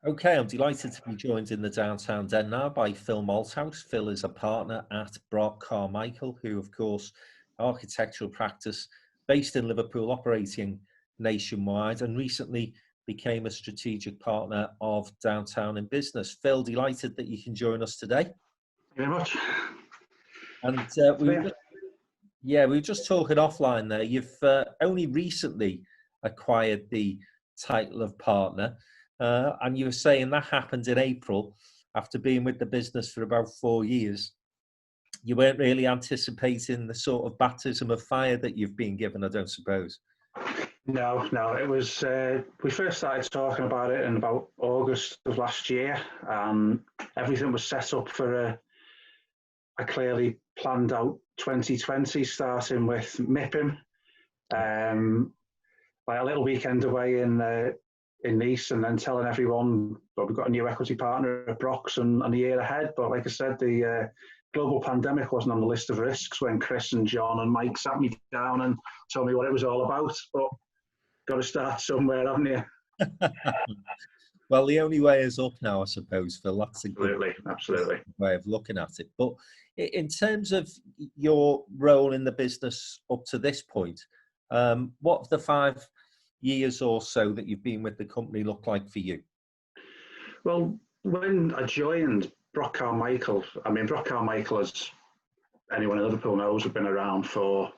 Okay, I'm delighted to be joined in the downtown den now by Phil Malthouse. Phil is a partner at Carmichael, who, of course, architectural practice based in Liverpool, operating nationwide, and recently became a strategic partner of Downtown in Business. Phil, delighted that you can join us today. Thank you very much. And we were just talking offline there. You've only recently acquired the title of partner. And you were saying that happened in April after being with the business for about 4 years. You weren't really anticipating the sort of baptism of fire that you've been given, I don't suppose. No, it was, we first started talking about it in about August of last year. Everything was set up for a clearly planned out 2020, starting with MIPIM, like a little weekend away in Nice, and then telling everyone, well, we've got a new equity partner at Brox and the year ahead. But like I said, the global pandemic wasn't on the list of risks when Chris and John and Mike sat me down and told me what it was all about. But got to start somewhere, haven't you? Well, the only way is up now, I suppose, Phil. That's a good absolutely way of looking at it. But in terms of your role in the business up to this point, what have the 5 years or so that you've been with the company look like for you? Well, when I joined Carmichael, as anyone in Liverpool knows, have been around for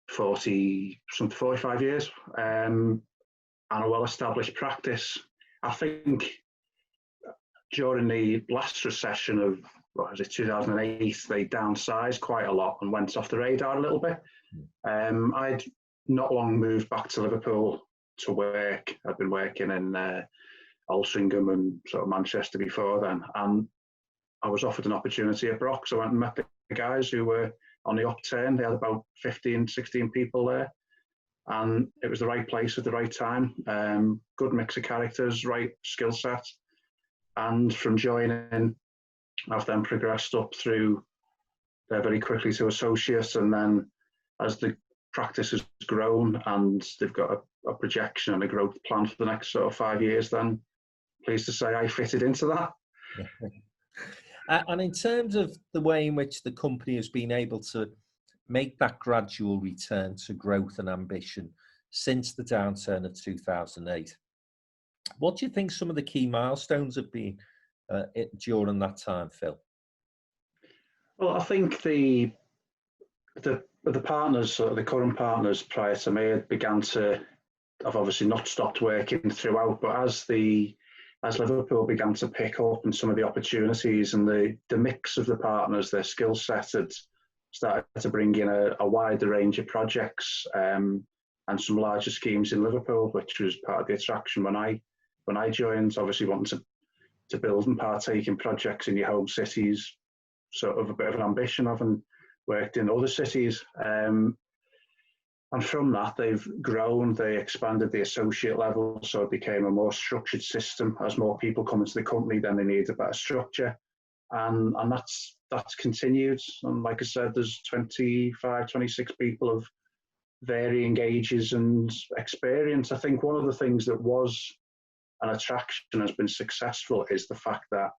45 years, and a well-established practice. I think during the last recession of, 2008, they downsized quite a lot and went off the radar a little bit. I'd not long moved back to Liverpool to work. I'd been working in Altrincham and sort of Manchester before then, and I was offered an opportunity at Brox. I went and met the guys who were on the upturn. They had about 15, 16 people there, and it was the right place at the right time. Good mix of characters, right skill set, and from joining, I've then progressed up through very quickly to associate, and then as the practice has grown and they've got a projection and a growth plan for the next sort of 5 years, then pleased to say I fitted into that. And in terms of the way in which the company has been able to make that gradual return to growth and ambition since the downturn of 2008, what do you think some of the key milestones have been during that time, Phil? Well, I think the partners, the current partners prior to me, have obviously not stopped working throughout, but as Liverpool began to pick up and some of the opportunities and the mix of the partners, their skill set had started to bring in a wider range of projects and some larger schemes in Liverpool, which was part of the attraction when I joined. Obviously wanting to build and partake in projects in your home cities, sort of a bit of an ambition, having worked in other cities. And from that, they've grown, they expanded the associate level, so it became a more structured system. As more people come into the company, then they need a better structure. And that's continued. And like I said, there's 25, 26 people of varying ages and experience. I think one of the things that was an attraction, has been successful, is the fact that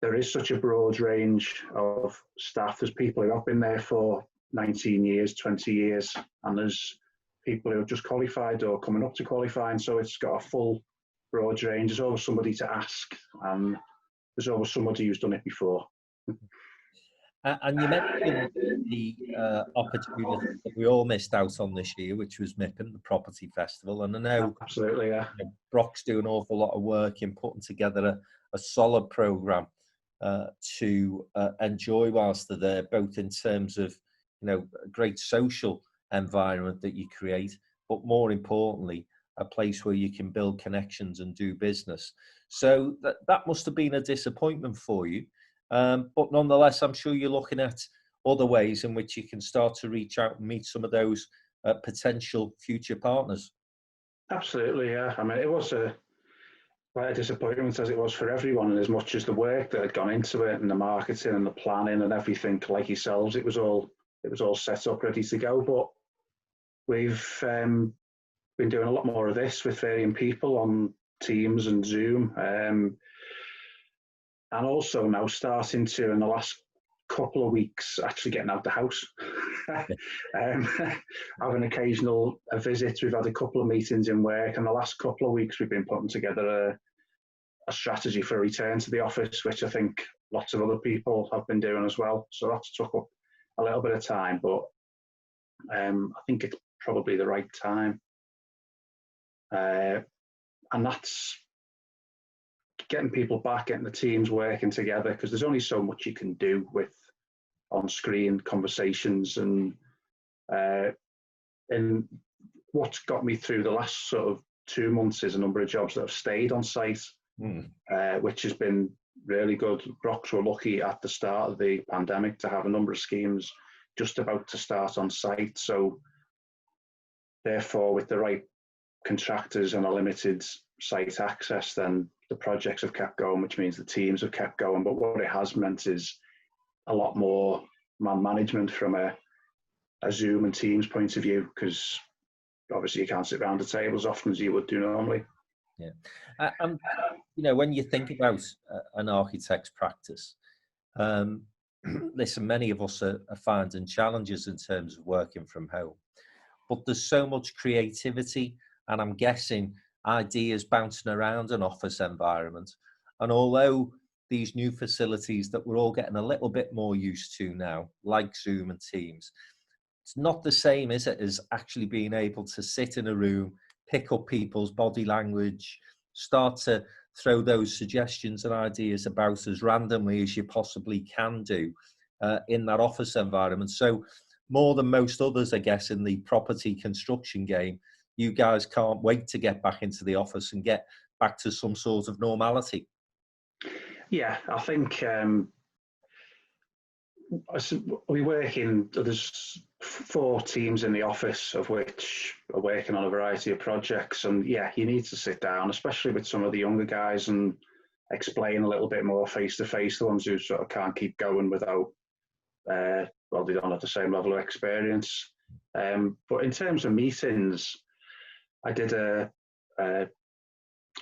there is such a broad range of staff. There's people who have been there for 19 years, 20 years, and there's people who have just qualified or coming up to qualifying. So it's got a full broad range. There's always somebody to ask, and there's always somebody who's done it before. And you mentioned the opportunity that we all missed out on this year, which was MIPIM, the Property Festival. And I know, absolutely, yeah, Brock's doing an awful lot of work in putting together a solid programme to enjoy whilst they're there, both in terms of a great social environment that you create, but more importantly, a place where you can build connections and do business. So that must have been a disappointment for you. But nonetheless, I'm sure you're looking at other ways in which you can start to reach out and meet some of those potential future partners. Absolutely, yeah. I mean, it was quite a disappointment, as it was for everyone, and as much as the work that had gone into it and the marketing and the planning and everything, like yourselves, it was all set up, ready to go. But we've been doing a lot more of this with varying people on Teams and Zoom, and also now starting to, in the last couple of weeks, actually getting out the house. Having occasional visits. We've had a couple of meetings in work, and the last couple of weeks we've been putting together a strategy for a return to the office, which I think lots of other people have been doing as well. So that's took up a little bit of time, but I think it's probably the right time. And that's getting people back, getting the teams working together, because there's only so much you can do with on-screen conversations. And what's got me through the last sort of 2 months is a number of jobs that have stayed on site, which has been really good. Brox were lucky at the start of the pandemic to have a number of schemes just about to start on site. So therefore, with the right contractors and a limited site access, then the projects have kept going, which means the teams have kept going. But what it has meant is a lot more man management from a Zoom and Teams point of view, because obviously you can't sit around the table as often as you would do normally. Yeah. You know, when you think about an architect's practice, listen, many of us are finding challenges in terms of working from home, but there's so much creativity, and I'm guessing ideas bouncing around an office environment. And although these new facilities that we're all getting a little bit more used to now, like Zoom and Teams, it's not the same, is it, as actually being able to sit in a room, pick up people's body language, start to throw those suggestions and ideas about as randomly as you possibly can do in that office environment. So more than most others, I guess, in the property construction game, you guys can't wait to get back into the office and get back to some sort of normality. Yeah, I think we work in, there's 4 teams in the office, of which are working on a variety of projects. And yeah, you need to sit down, especially with some of the younger guys, and explain a little bit more face to face, the ones who sort of can't keep going without, well, they don't have the same level of experience. But in terms of meetings, I did a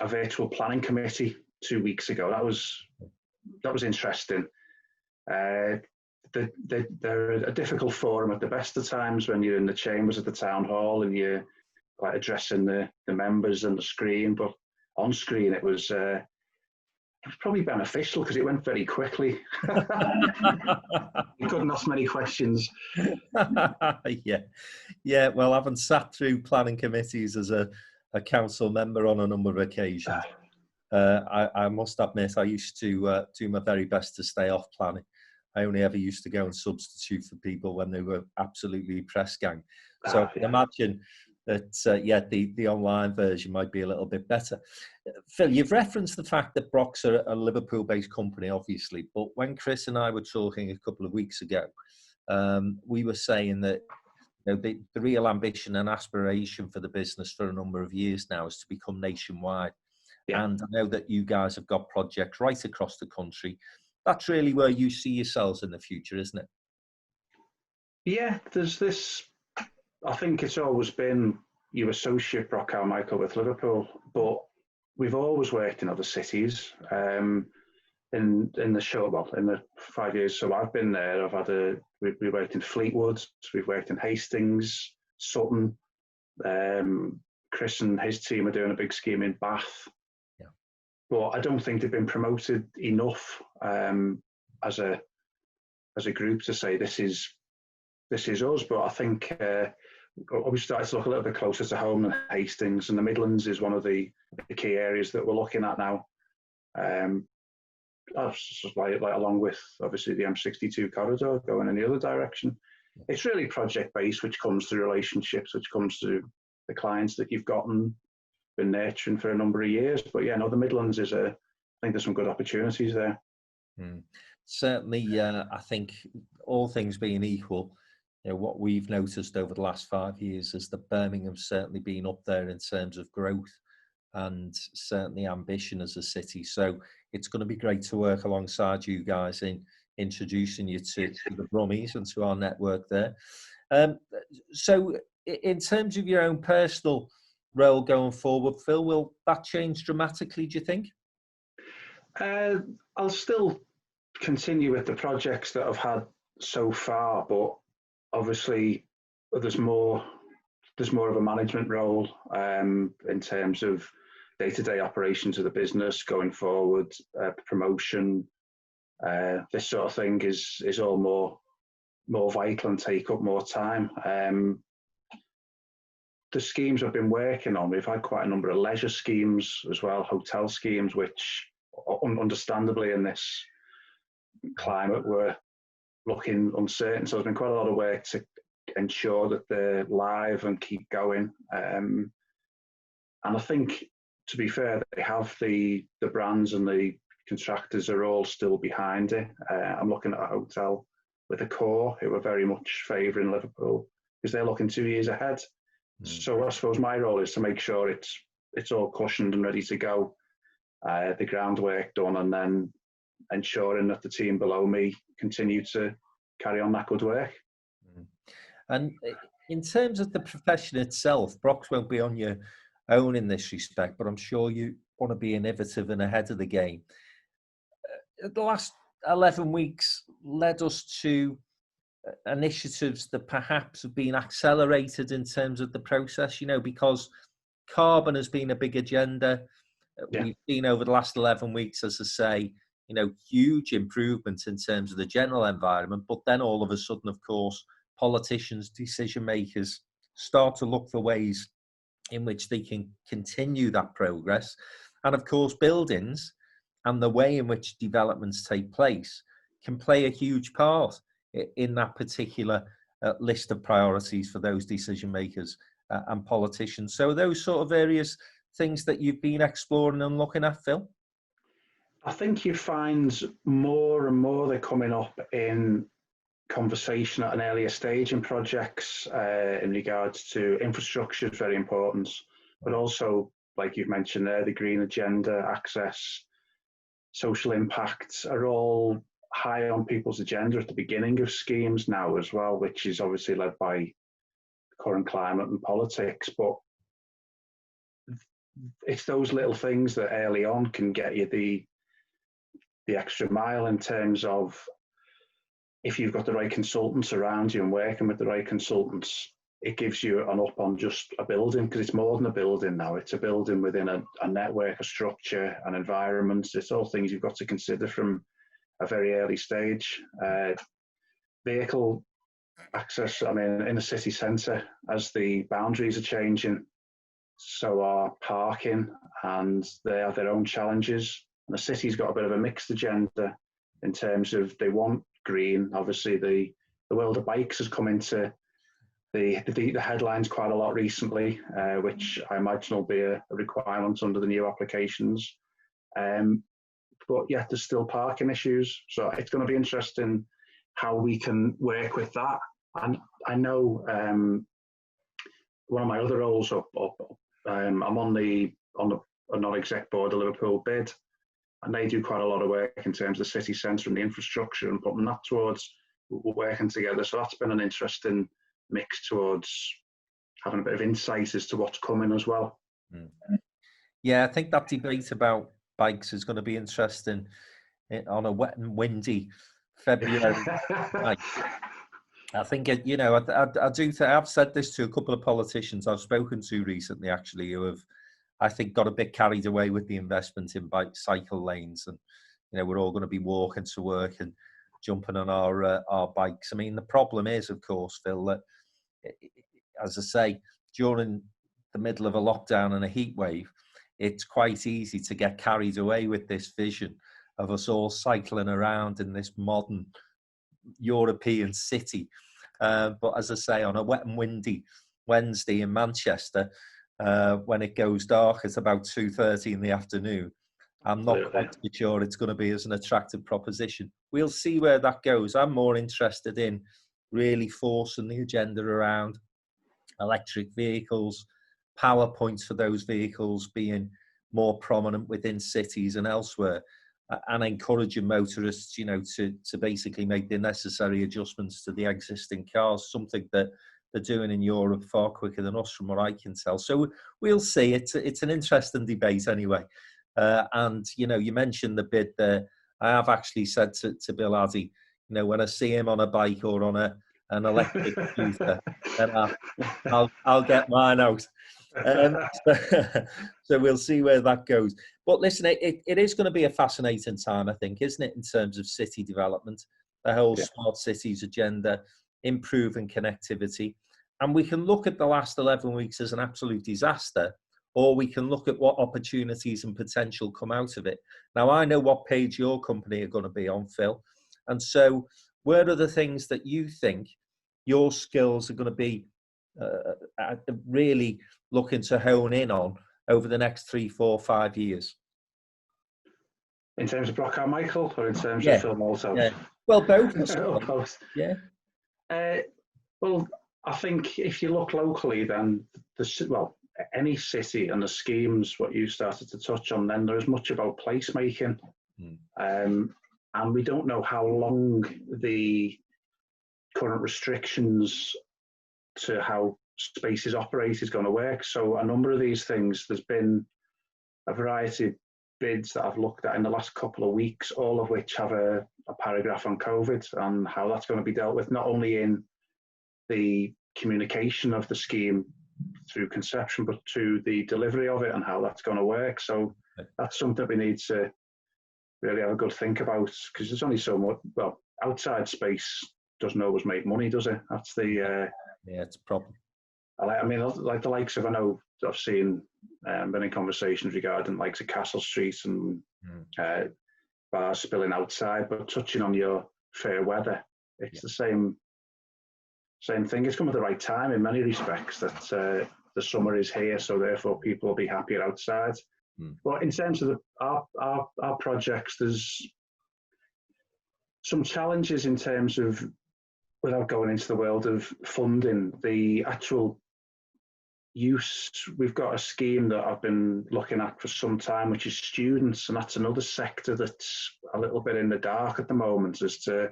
virtual planning committee 2 weeks ago. That was interesting. They're a difficult forum at the best of times when you're in the chambers at the town hall and you're like addressing the members and the screen, but on screen it was probably beneficial because it went very quickly. You couldn't ask many questions. Yeah. Well, having sat through planning committees as a council member on a number of occasions, I must admit I used to do my very best to stay off planning. I only ever used to go and substitute for people when they were absolutely press gang. So I can imagine that, the online version might be a little bit better. Phil, you've referenced the fact that Brox are a Liverpool-based company, obviously, but when Chris and I were talking a couple of weeks ago, we were saying that the real ambition and aspiration for the business for a number of years now is to become nationwide. Yeah. And I know that you guys have got projects right across the country. That's really where you see yourselves in the future, isn't it? Yeah, there's this, I think it's always been, you associate Carmichael with Liverpool, but we've always worked in other cities. In the 5 years so I've been there, we worked in Fleetwood, we've worked in Hastings, Sutton. Chris and his team are doing a big scheme in Bath. Yeah. But I don't think they've been promoted enough as a group to say this is us. But I think we started to look a little bit closer to home than Hastings, and the Midlands is one of the key areas that we're looking at now. Along with obviously the M62 corridor going in the other direction. It's really project based, which comes through relationships, which comes through the clients that you've gotten, been nurturing for a number of years. But yeah, no, the Midlands I think there's some good opportunities there. Certainly, I think all things being equal, what we've noticed over the last 5 years is that Birmingham's certainly been up there in terms of growth and certainly ambition as a city. So it's going to be great to work alongside you guys in introducing you to the Brummies and to our network there. So in terms of your own personal role going forward, Phil? Will that change dramatically, do you think? I'll still continue with the projects that I've had so far, but obviously there's more of a management role in terms of day-to-day operations of the business going forward, promotion, this sort of thing is all more vital and take up more time. The schemes I've been working on, we've had quite a number of leisure schemes as well, hotel schemes, which understandably in this climate were looking uncertain. So there's been quite a lot of work to ensure that they're live and keep going. And I think, to be fair, they have the brands and the contractors are all still behind it. I'm looking at a hotel with a core who are very much favouring Liverpool because they're looking 2 years ahead. So I suppose my role is to make sure it's all cushioned and ready to go, the groundwork done, and then ensuring that the team below me continue to carry on that good work. And in terms of the profession itself, Brox won't be on your own in this respect, but I'm sure you want to be innovative and ahead of the game. The last 11 weeks led us to initiatives that perhaps have been accelerated in terms of the process, because carbon has been a big agenda. Yeah. We've seen over the last 11 weeks, as I say, huge improvements in terms of the general environment. But then all of a sudden, of course, politicians, decision makers start to look for ways in which they can continue that progress. And of course, buildings and the way in which developments take place can play a huge part in that particular list of priorities for those decision makers and politicians. So are those sort of various things that you've been exploring and looking at, Phil? I think you find more and more they're coming up in conversation at an earlier stage in projects in regards to infrastructure is very important, but also, like you've mentioned there, the green agenda, access, social impacts are all high on people's agenda at the beginning of schemes now as well, which is obviously led by the current climate and politics. But it's those little things that early on can get you the extra mile in terms of if you've got the right consultants around you and working with the right consultants, it gives you an up on just a building, because it's more than a building now. It's a building within a network, a structure, an environment. It's all things you've got to consider from a very early stage. Vehicle access, I mean, in the city centre, as the boundaries are changing, so are parking, and they have their own challenges. And the city's got a bit of a mixed agenda in terms of they want green. Obviously, the world of bikes has come into the headlines quite a lot recently, which I imagine will be a requirement under the new applications. But yeah, there's still parking issues. So it's going to be interesting how we can work with that. And I know one of my other roles, I'm on a non-exec board of Liverpool Bid, and they do quite a lot of work in terms of the city centre and the infrastructure and putting that towards working together. So that's been an interesting mix towards having a bit of insight as to what's coming as well. Yeah, I think that debate about bikes is going to be interesting on a wet and windy February night. I think, I do. I've said this to a couple of politicians I've spoken to recently, actually, who have, I think, got a bit carried away with the investment in cycle lanes, and we're all going to be walking to work and jumping on our bikes. I mean, the problem is, of course, Phil, that as I say, during the middle of a lockdown and a heat wave, it's quite easy to get carried away with this vision of us all cycling around in this modern European city. But as I say, on a wet and windy Wednesday in Manchester, when it goes dark at about 2:30 in the afternoon, I'm not quite sure it's going to be as an attractive proposition. We'll see where that goes. I'm more interested in really forcing the agenda around electric vehicles, power points for those vehicles being more prominent within cities and elsewhere, and encouraging motorists, to basically make the necessary adjustments to the existing cars, something that they're doing in Europe far quicker than us, from what I can tell. So we'll see. It's an interesting debate anyway. And you know, you mentioned the bid there. I have actually said to Bill Addy, you know, when I see him on a bike or on an electric scooter, then I'll get mine out. So we'll see where that goes. But listen, it is going to be a fascinating time, I think, isn't it, in terms of city development, the whole smart cities agenda, improving connectivity. And we can look at the last 11 weeks as an absolute disaster, or we can look at what opportunities and potential come out of it. Now, I know what page your company are going to be on, Phil. And so where are the things that you think your skills are going to be really looking to hone in on over the next 3, 4, 5 years? In terms of Carmichael, or in terms of Phil Malthouse? Yeah. Well, both. Both. Yeah. Well, I think if you look locally, then any city and the schemes, what you started to touch on, then there is much about placemaking. And we don't know how long the current restrictions to how spaces operate is going to work. So a number of these things, there's been a variety of bids that I've looked at in the last couple of weeks, all of which have a paragraph on COVID and how that's going to be dealt with, not only in the communication of the scheme through conception, but to the delivery of it and how that's going to work. So that's something we need to really have a good think about, because there's only so much. Well, outside space doesn't always make money, does it? That's the it's a problem. I mean, like the likes of, I know I've seen been in conversations regarding likes of Castle Street and bars spilling outside, but touching on your fair weather, it's the same thing. It's come at the right time in many respects, that the summer is here, so therefore people will be happier outside. But in terms of our projects, there's some challenges in terms of, without going into the world of funding, the actual use. We've got a scheme that I've been looking at for some time, which is students, and that's another sector that's a little bit in the dark at the moment as to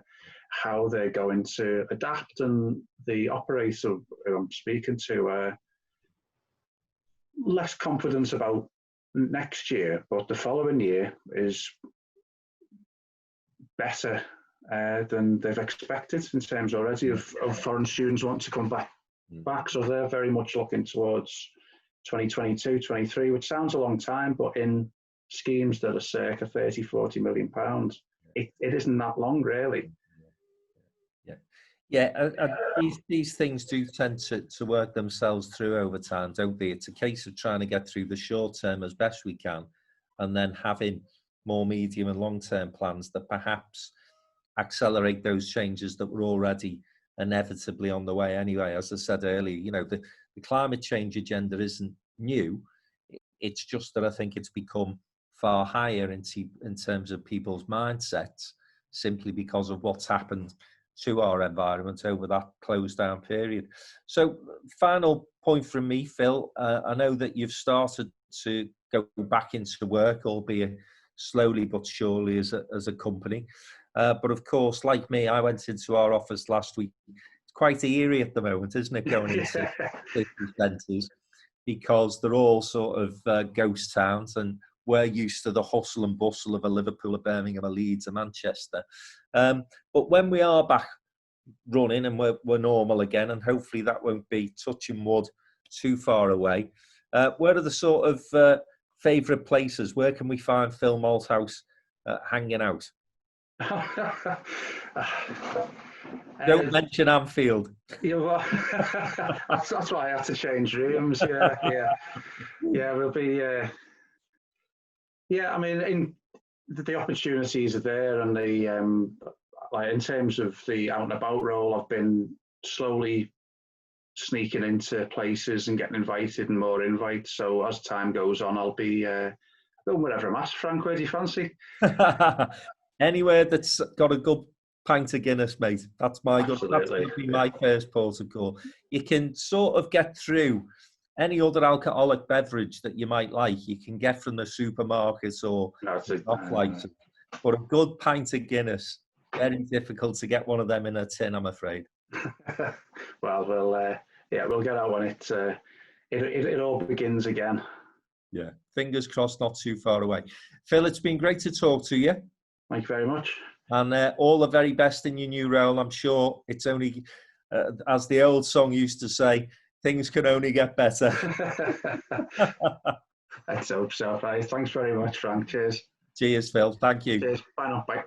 how they're going to adapt. And the operator who I'm speaking to, less confidence about next year, but the following year is better than they've expected in terms already of foreign students wanting to come back. So they're very much looking towards 2022, 23, which sounds a long time, but in schemes that are circa 30, 40 million pounds, it isn't that long, really. These things do tend to work themselves through over time, don't they? It's a case of trying to get through the short term as best we can, and then having more medium and long term plans that perhaps accelerate those changes that were already inevitably on the way anyway. As I said earlier, you know, the climate change agenda isn't new. It's just that I think it's become far higher in terms of people's mindsets, simply because of what's happened to our environment over that closed down period. So final point from me, Phil, I know that you've started to go back into work, albeit slowly but surely as a company. But of course, like me, I went into our office last week. It's quite eerie at the moment, isn't it, going into city centres, because they're all sort of ghost towns, and we're used to the hustle and bustle of a Liverpool, a Birmingham, a Leeds, a Manchester. But when we are back running and we're normal again, and hopefully that won't be, touching wood, too far away, where are the sort of favourite places? Where can we find Phil Malthouse hanging out? Don't mention Anfield. Well, that's why I had to change rooms. We'll be. I mean, the opportunities are there, and the like in terms of the out and about role, I've been slowly sneaking into places and getting invited and more invites. So as time goes on, I'll be going wherever I'm asked. Frank, where do you fancy? Anywhere that's got a good pint of Guinness, mate. That's going to be my first port of call. You can sort of get through any other alcoholic beverage that you might like. You can get from the supermarkets or off-license. But a good pint of Guinness, very difficult to get one of them in a tin, I'm afraid. Well, we'll get out when it all begins again. Yeah, fingers crossed, not too far away. Phil, it's been great to talk to you. Thank you very much. And all the very best in your new role. I'm sure it's only, as the old song used to say, things can only get better. Let's hope so. Right. Thanks very much, Frank. Cheers. Cheers, Phil. Thank you. Cheers. Bye now. Bye.